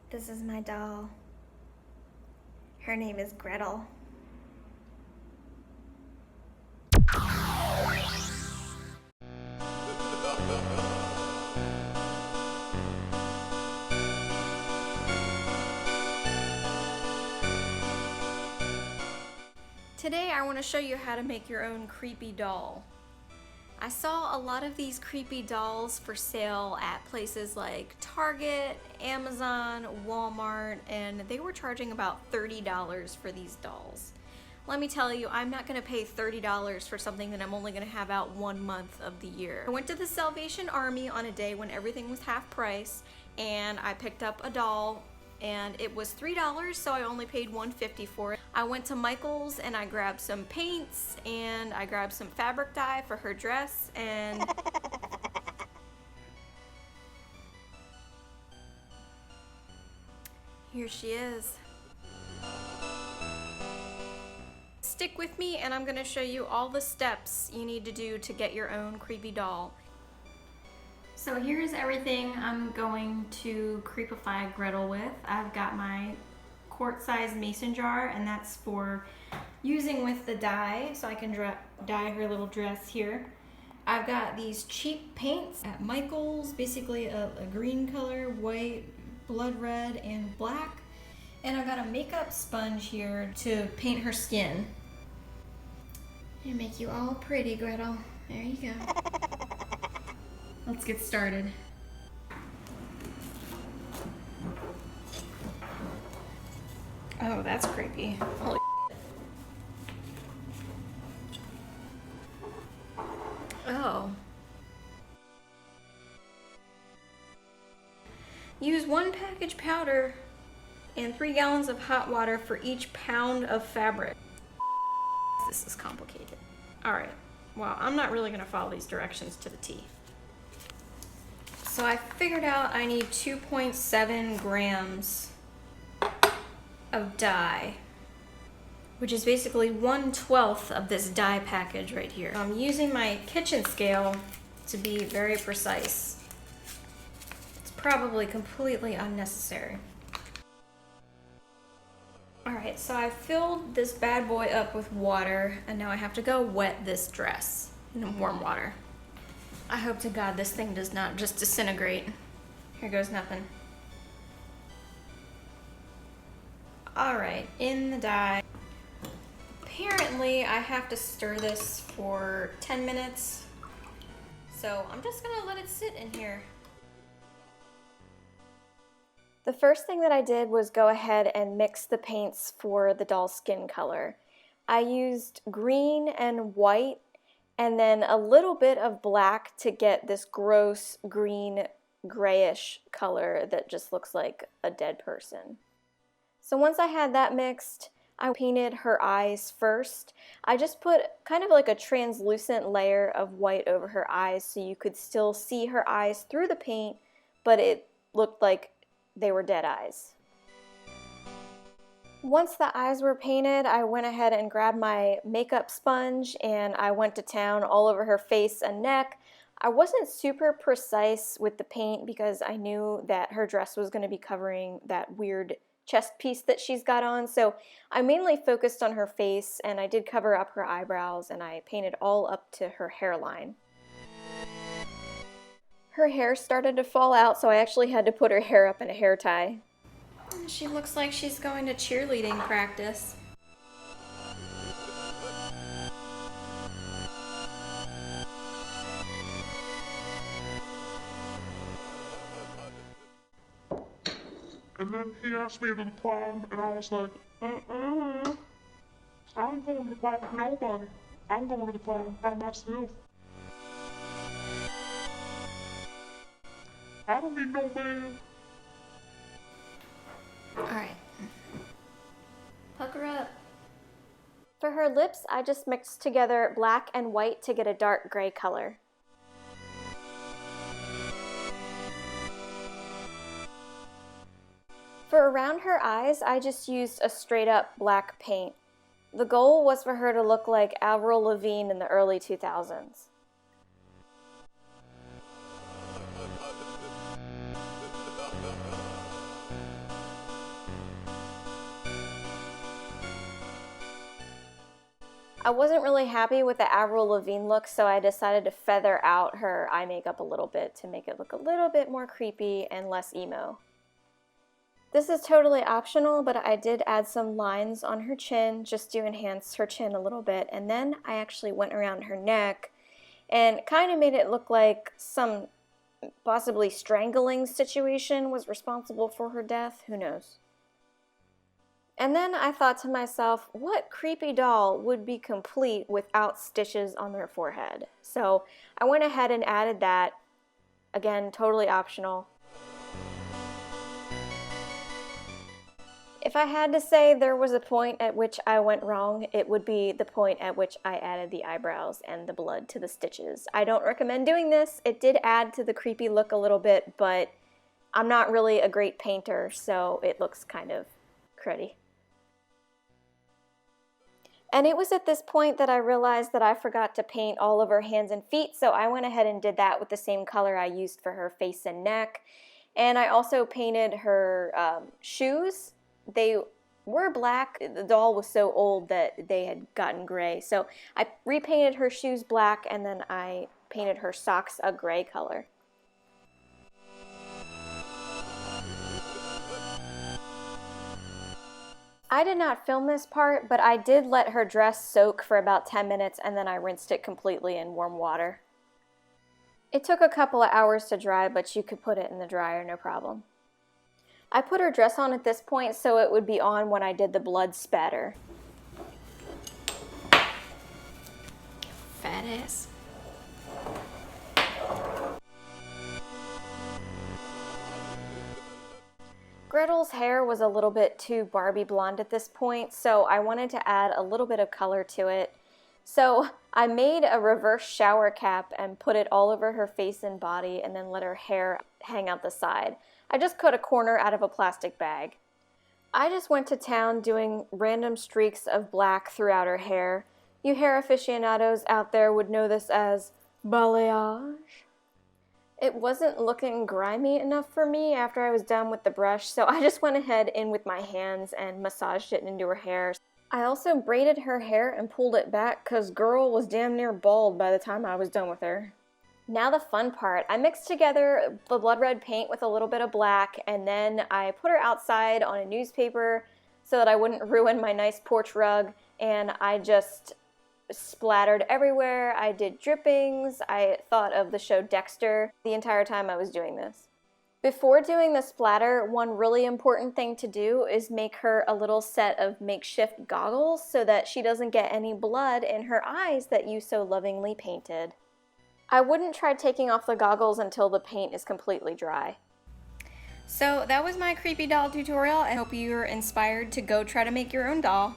This is my doll. Her name is Gretel. Today I want to show you how to make your own creepy doll. I saw a lot of these creepy dolls for sale at places like Target, Amazon, Walmart, and they were charging about $30 for these dolls. Let me tell you, I'm not going to pay $30 for something that I'm only going to have out 1 month of the year. I went to the Salvation Army on a day when everything was half price, and I picked up a doll, and it was $3, so I only paid $1.50 for it. I went to Michael's and I grabbed some paints and I grabbed some fabric dye for her dress, and here she is. Stick with me and I'm gonna show you all the steps you need to do to get your own creepy doll. So here's everything I'm going to creepify Gretel with. I've got my quart-sized mason jar, and that's for using with the dye, so I can dye her little dress here. I've got these cheap paints at Michael's, basically a green color, white, blood red, and black. And I've got a makeup sponge here to paint her skin. And make you all pretty, Gretel. There you go. Let's get started. Oh, that's creepy. Holy Oh. Use 1 package powder and 3 gallons of hot water for each pound of fabric. This is complicated. Alright, well, I'm not really going to follow these directions to the T. So I figured out I need 2.7 grams of dye, which is basically 1/12 of this dye package right here. I'm using my kitchen scale to be very precise. It's probably completely unnecessary. Alright, so I filled this bad boy up with water, and now I have to go wet this dress in warm water. I hope to God this thing does not just disintegrate. Here goes nothing. Alright, in the dye. Apparently I have to stir this for 10 minutes. So I'm just gonna let it sit in here. The first thing that I did was go ahead and mix the paints for the doll's skin color. I used green and white, and then a little bit of black to get this gross green grayish color that just looks like a dead person. So once I had that mixed, I painted her eyes first. I just put kind of like a translucent layer of white over her eyes so you could still see her eyes through the paint, but it looked like they were dead eyes. Once the eyes were painted, I went ahead and grabbed my makeup sponge and I went to town all over her face and neck. I wasn't super precise with the paint because I knew that her dress was going to be covering that weird chest piece that she's got on, so I mainly focused on her face, and I did cover up her eyebrows, and I painted all up to her hairline. Her hair started to fall out, so I actually had to put her hair up in a hair tie. She looks like she's going to cheerleading practice. And then he asked me to the prom, and I was like, I ain't going to the prom with nobody. I'm going to the prom by myself. I don't need no man. Alright. Pucker up. For her lips, I just mixed together black and white to get a dark gray color. For around her eyes, I just used a straight up black paint. The goal was for her to look like Avril Lavigne in the early 2000s. I wasn't really happy with the Avril Lavigne look, so I decided to feather out her eye makeup a little bit to make it look a little bit more creepy and less emo. This is totally optional, but I did add some lines on her chin just to enhance her chin a little bit, and then I actually went around her neck and kind of made it look like some possibly strangling situation was responsible for her death. Who knows? And then I thought to myself, what creepy doll would be complete without stitches on their forehead? So I went ahead and added that. Again, totally optional. If I had to say there was a point at which I went wrong, it would be the point at which I added the eyebrows and the blood to the stitches. I don't recommend doing this. It did add to the creepy look a little bit, but I'm not really a great painter, so it looks kind of cruddy. And it was at this point that I realized that I forgot to paint all of her hands and feet, so I went ahead and did that with the same color I used for her face and neck. And I also painted her shoes. They were black. The doll was so old that they had gotten gray. So I repainted her shoes black, and then I painted her socks a gray color. I did not film this part, but I did let her dress soak for about 10 minutes and then I rinsed it completely in warm water. It took a couple of hours to dry, but you could put it in the dryer, no problem. I put her dress on at this point so it would be on when I did the blood spatter. Fat ass. Gretel's hair was a little bit too Barbie blonde at this point, so I wanted to add a little bit of color to it. So I made a reverse shower cap and put it all over her face and body and then let her hair hang out the side. I just cut a corner out of a plastic bag. I just went to town doing random streaks of black throughout her hair. You hair aficionados out there would know this as balayage. It wasn't looking grimy enough for me after I was done with the brush, so I just went ahead in with my hands and massaged it into her hair. I also braided her hair and pulled it back because girl was damn near bald by the time I was done with her. Now the fun part. I mixed together the blood red paint with a little bit of black, and then I put her outside on a newspaper so that I wouldn't ruin my nice porch rug, and I just splattered everywhere. I did drippings. I thought of the show Dexter the entire time I was doing this. Before doing the splatter, one really important thing to do is make her a little set of makeshift goggles so that she doesn't get any blood in her eyes that you so lovingly painted. I wouldn't try taking off the goggles until the paint is completely dry. So that was my creepy doll tutorial. I hope you're inspired to go try to make your own doll.